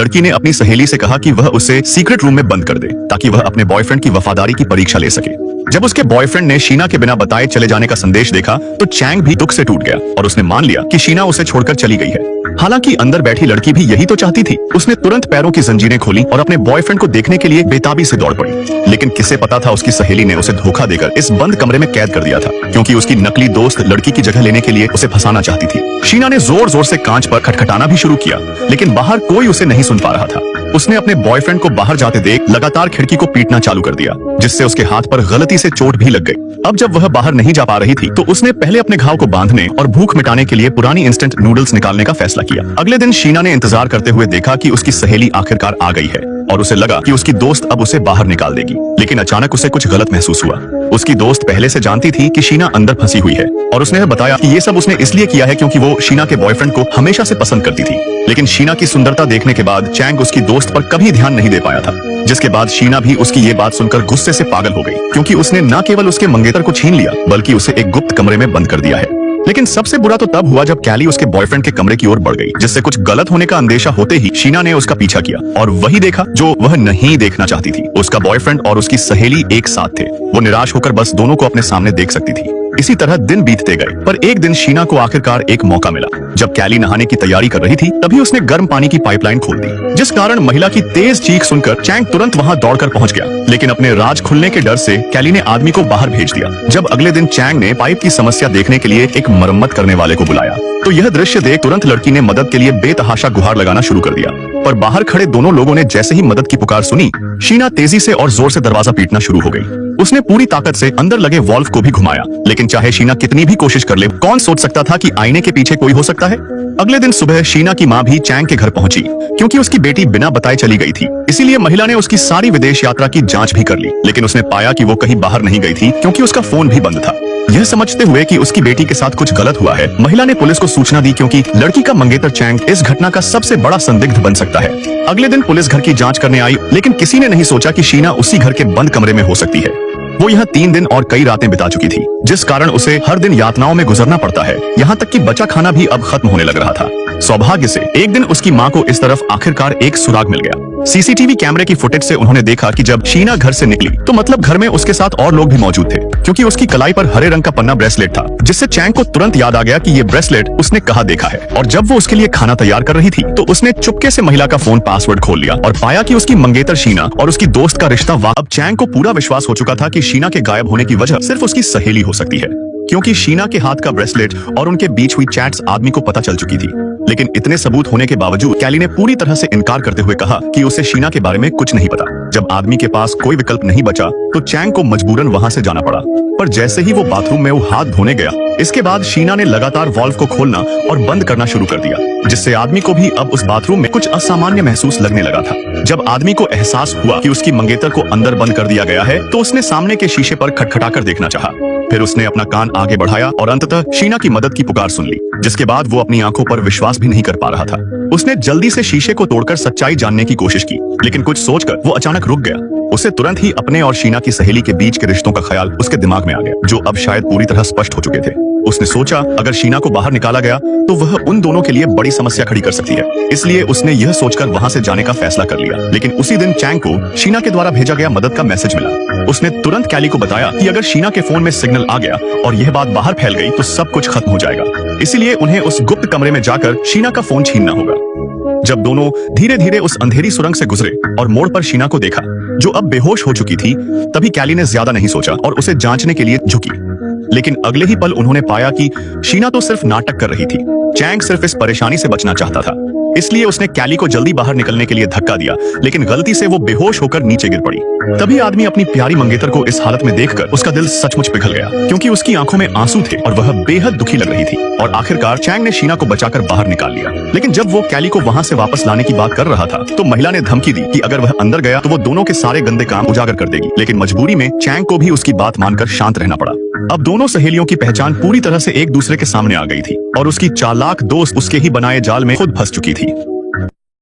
लड़की ने अपनी सहेली से कहा कि वह उसे सीक्रेट रूम में बंद कर दे ताकि वह अपने बॉयफ्रेंड की वफादारी की परीक्षा ले सके। जब उसके बॉयफ्रेंड ने शीना के बिना बताए चले जाने का संदेश देखा तो चैंग भी दुख से टूट गया और उसने मान लिया कि शीना उसे छोड़कर चली गई है। हालांकि अंदर बैठी लड़की भी यही तो चाहती थी। उसने तुरंत पैरों की जंजीरें खोली और अपने बॉयफ्रेंड को देखने के लिए बेताबी से दौड़ पड़ी। लेकिन किसे पता था उसकी सहेली ने उसे धोखा देकर इस बंद कमरे में कैद कर दिया था, क्योंकि उसकी नकली दोस्त लड़की की जगह लेने के लिए उसे फंसाना चाहती थी। शीना ने जोर जोर से कांच पर खटखटाना भी शुरू किया, लेकिन बाहर कोई उसे नहीं सुन पा रहा था। उसने अपने बॉयफ्रेंड को बाहर जाते देख लगातार खिड़की को पीटना चालू कर दिया, जिससे उसके हाथ पर गलती से चोट भी लग गई। अब जब वह बाहर नहीं जा पा रही थी तो उसने पहले अपने घाव को बांधने और भूख मिटाने के लिए पुरानी इंस्टेंट नूडल्स निकालने का फैसला किया। अगले दिन शीना ने इंतजार करते हुए देखा कि उसकी सहेली आखिरकार आ गई है और उसे लगा कि उसकी दोस्त अब उसे बाहर निकाल देगी। लेकिन अचानक उसे कुछ गलत महसूस हुआ। उसकी दोस्त पहले से जानती थी कि शीना अंदर फंसी हुई है और उसने बताया कि ये सब उसने इसलिए किया है क्योंकि वो शीना के बॉयफ्रेंड को हमेशा से पसंद करती थी। लेकिन शीना की सुंदरता देखने के बाद चैंग उसकी दोस्त पर कभी ध्यान नहीं दे पाया था, जिसके बाद शीना भी उसकी ये बात सुनकर गुस्से से पागल हो गई, क्योंकि उसने न केवल उसके मंगेतर को छीन लिया बल्कि उसे एक गुप्त कमरे में बंद कर दिया है। लेकिन सबसे बुरा तो तब हुआ जब कैली उसके बॉयफ्रेंड के कमरे की ओर बढ़ गई, जिससे कुछ गलत होने का अंदेशा होते ही शीना ने उसका पीछा किया और वही देखा जो वह नहीं देखना चाहती थी। उसका बॉयफ्रेंड और उसकी सहेली एक साथ थे। वो निराश होकर बस दोनों को अपने सामने देख सकती थी। इसी तरह दिन बीतते गए, पर एक दिन शीना को आखिरकार एक मौका मिला। जब कैली नहाने की तैयारी कर रही थी तभी उसने गर्म पानी की पाइपलाइन खोल दी, जिस कारण महिला की तेज चीख सुनकर चैंग तुरंत वहां दौड़कर पहुंच गया। लेकिन अपने राज खुलने के डर से कैली ने आदमी को बाहर भेज दिया। जब अगले दिन चैंग ने पाइप की समस्या देखने के लिए एक मरम्मत करने वाले को बुलाया तो यह दृश्य देख तुरंत लड़की ने मदद के लिए बेतहाशा गुहार लगाना शुरू कर दिया। पर बाहर खड़े दोनों लोगों ने जैसे ही मदद की पुकार सुनी, शीना तेजी से और जोर से दरवाजा पीटना शुरू हो गई। उसने पूरी ताकत से अंदर लगे वॉल्व को भी घुमाया, लेकिन चाहे शीना कितनी भी कोशिश कर ले, कौन सोच सकता था कि आईने के पीछे कोई हो सकता है। अगले दिन सुबह शीना की मां भी चैंग के घर पहुंची, क्योंकि उसकी बेटी बिना बताए चली गई थी। इसीलिए महिला ने उसकी सारी विदेश यात्रा की जांच भी कर ली, लेकिन उसने पाया कि वो कहीं बाहर नहीं गई थी, क्योंकि उसका फोन भी बंद था। यह समझते हुए कि उसकी बेटी के साथ कुछ गलत हुआ है, महिला ने पुलिस को सूचना दी, क्योंकि लड़की का मंगेतर चैंग इस घटना का सबसे बड़ा संदिग्ध बन सकता है। अगले दिन पुलिस घर की जांच करने आई, लेकिन किसी ने नहीं सोचा कि शीना उसी घर के बंद कमरे में हो सकती है। वो यहाँ 3 दिन और कई रातें बिता चुकी थी, जिस कारण उसे हर दिन यातनाओं में गुजरना पड़ता है। यहाँ तक कि बचा खाना भी अब खत्म होने लग रहा था। सौभाग्य से एक दिन उसकी माँ को इस तरफ आखिरकार एक सुराग मिल गया। सीसीटीवी कैमरे की फुटेज से उन्होंने देखा कि जब शीना घर से निकली तो मतलब घर में उसके साथ और लोग भी मौजूद थे, क्योंकि उसकी कलाई पर हरे रंग का पन्ना ब्रेसलेट था, जिससे चैंग को तुरंत याद आ गया कि ये ब्रेसलेट उसने कहाँ देखा है। और जब वो उसके लिए खाना तैयार कर रही थी तो उसने चुपके से महिला का फोन पासवर्ड खोल लिया और पाया कि उसकी मंगेतर शीना और उसकी दोस्त का रिश्ता अब चैंग को पूरा विश्वास हो चुका था कि शीना के गायब होने की वजह सिर्फ उसकी सहेली हो सकती है, क्योंकि शीना के हाथ का ब्रेसलेट और उनके बीच हुई चैट्स आदमी को पता चल चुकी थी। लेकिन इतने सबूत होने के बावजूद कैली ने पूरी तरह से इनकार करते हुए कहा कि उसे शीना के बारे में कुछ नहीं पता। जब आदमी के पास कोई विकल्प नहीं बचा तो चैंग को मजबूरन वहां से जाना पड़ा। पर जैसे ही वो बाथरूम में वो हाथ धोने गया, इसके बाद शीना ने लगातार वॉल्व को खोलना और बंद करना शुरू कर दिया, जिससे आदमी को भी अब उस बाथरूम में कुछ असामान्य महसूस लगने लगा था। जब आदमी को एहसास हुआ कि उसकी मंगेतर को अंदर बंद कर दिया गया है तो उसने सामने के शीशे पर खटखटाकर देखना चाहा। फिर उसने अपना कान आगे बढ़ाया और अंततः शीना की मदद की पुकार सुन ली, जिसके बाद वो अपनी आंखों पर विश्वास भी नहीं कर पा रहा था। उसने जल्दी से शीशे को तोड़कर सच्चाई जानने की कोशिश की, लेकिन कुछ सोचकर वो अचानक रुक गया। उसे तुरंत ही अपने और शीना की सहेली के बीच के रिश्तों का ख्याल उसके दिमाग में आ गया, जो अब शायद पूरी तरह स्पष्ट हो चुके थे। उसने सोचा अगर शीना को बाहर निकाला गया तो वह उन दोनों के लिए बड़ी समस्या खड़ी कर सकती है। इसलिए उसने यह सोचकर वहां से जाने का फैसला कर लिया। लेकिन उसी दिन चैंग को शीना के द्वारा भेजा गया मदद का मैसेज मिला। उसने तुरंत कैली को बताया कि अगर शीना के फोन में सिग्नल आ गया और यह बात बाहर फैल गई तो सब कुछ खत्म हो जाएगा। इसीलिए उन्हें उस गुप्त कमरे में जाकर शीना का फोन छीनना होगा। जब दोनों धीरे धीरे उस अंधेरी सुरंग से गुजरे और मोड़ पर शीना को देखा, जो अब बेहोश हो चुकी थी, तभी कैली ने ज्यादा नहीं सोचा और उसे जांचने के लिए झुकी। लेकिन अगले ही पल उन्होंने पाया कि शीना तो सिर्फ नाटक कर रही थी। चैंग सिर्फ इस परेशानी से बचना चाहता था, इसलिए उसने कैली को जल्दी बाहर निकलने के लिए धक्का दिया, लेकिन गलती से वो बेहोश होकर नीचे गिर पड़ी। तभी आदमी अपनी प्यारी मंगेतर को इस हालत में देखकर उसका दिल सचमुच पिघल गया, क्योंकि उसकी आंखों में आंसू थे और वह बेहद दुखी लग रही थी। और आखिरकार चैंग ने शीना को बचाकर बाहर निकाल लिया। लेकिन जब वो कैली को वहां से वापस लाने की बात कर रहा था तो महिला ने धमकी दी कि अगर वह अंदर गया तो वो दोनों के सारे गंदे काम उजागर कर देगी। लेकिन मजबूरी में चैंग को भी उसकी बात मानकर शांत रहना पड़ा। अब दोनों सहेलियों की पहचान पूरी तरह से एक दूसरे के सामने आ गई थी और उसकी चालाक दोस्त उसके ही बनाए जाल में खुद फंस चुकी थी।